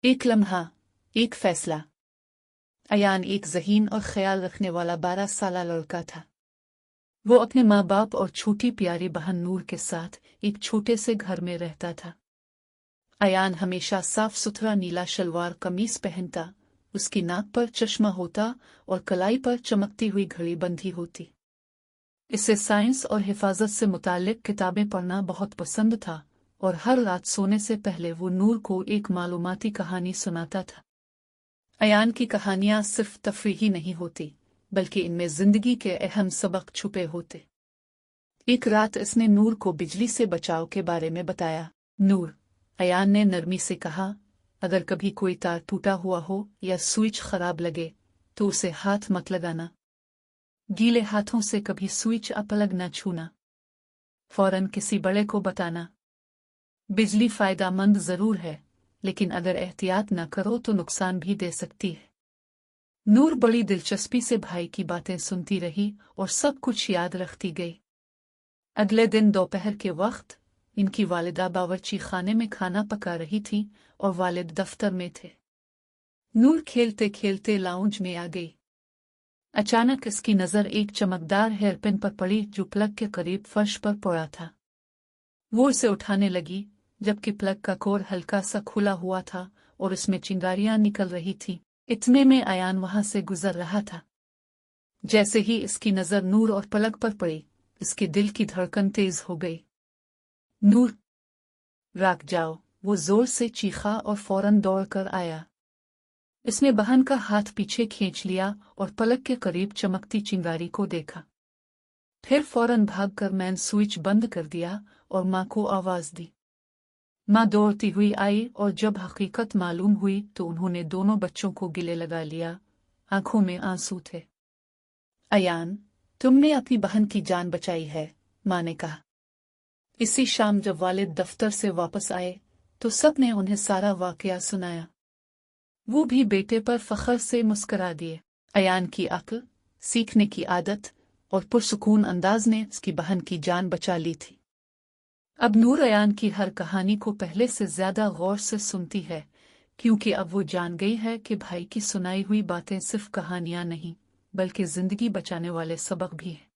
एक लम्हा, एक फैसला। अयान एक ज़हीन और ख्याल रखने वाला 12 साला लड़का था। वो अपने माँ बाप और छोटी प्यारी बहन नूर के साथ एक छोटे से घर में रहता था। अयान हमेशा साफ सुथरा नीला शलवार कमीज पहनता, उसकी नाक पर चश्मा होता और कलाई पर चमकती हुई घड़ी बंधी होती। इसे साइंस और हिफाजत से मुताल्लिक किताबें पढ़ना बहुत पसंद था और हर रात सोने से पहले वो नूर को एक मालूमाती कहानी सुनाता था। अयान की कहानियां सिर्फ तफरीही नहीं होती, बल्कि इनमें जिंदगी के अहम सबक छुपे होते। एक रात इसने नूर को बिजली से बचाव के बारे में बताया। नूर, अयान ने नरमी से कहा, अगर कभी कोई तार टूटा हुआ हो या स्विच खराब लगे तो उसे हाथ मत लगाना। गीले हाथों से कभी स्विच प्लग न छूना। फौरन किसी बड़े को बताना। बिजली फायदेमंद जरूर है, लेकिन अगर एहतियात न करो तो नुकसान भी दे सकती है। नूर बड़ी दिलचस्पी से भाई की बातें सुनती रही और सब कुछ याद रखती गई। अगले दिन दोपहर के वक्त इनकी वालिदा बावर्ची खाने में खाना पका रही थी और वालिद दफ्तर में थे। नूर खेलते खेलते लाउंज में आ गई। अचानक इसकी नज़र एक चमकदार हेयरपिन पर पड़ी जो प्लग के करीब फर्श पर पड़ा था। वो इसे उठाने लगी, जबकि प्लग का कोर हल्का सा खुला हुआ था और उसमें चिंगारियां निकल रही थी। इतने में अयान वहां से गुजर रहा था। जैसे ही इसकी नज़र नूर और प्लग पर पड़ी, इसके दिल की धड़कन तेज हो गई। नूर, रुक जाओ! वो जोर से चीखा और फौरन दौड़कर आया। इसने बहन का हाथ पीछे खींच लिया और पलक के करीब चमकती चिंगारी को देखा। फिर फौरन भागकर मैन स्विच बंद कर दिया और माँ को आवाज दी। माँ दौड़ती हुई आई और जब हकीकत मालूम हुई तो उन्होंने दोनों बच्चों को गले लगा लिया, आंखों में आंसू थे। अयान, तुमने अपनी बहन की जान बचाई है, माँ ने कहा। इसी शाम जब वालिद दफ्तर से वापस आए तो सबने उन्हें सारा वाकया सुनाया। वो भी बेटे पर फख्र से मुस्करा दिए। अयान की अक्ल, सीखने की आदत और पुरसुकून अंदाज ने उसकी बहन की जान बचा ली थी। अब नूर अयान की हर कहानी को पहले से ज्यादा गौर से सुनती है, क्योंकि अब वो जान गई है कि भाई की सुनाई हुई बातें सिर्फ कहानियां नहीं, बल्कि जिंदगी बचाने वाले सबक भी हैं।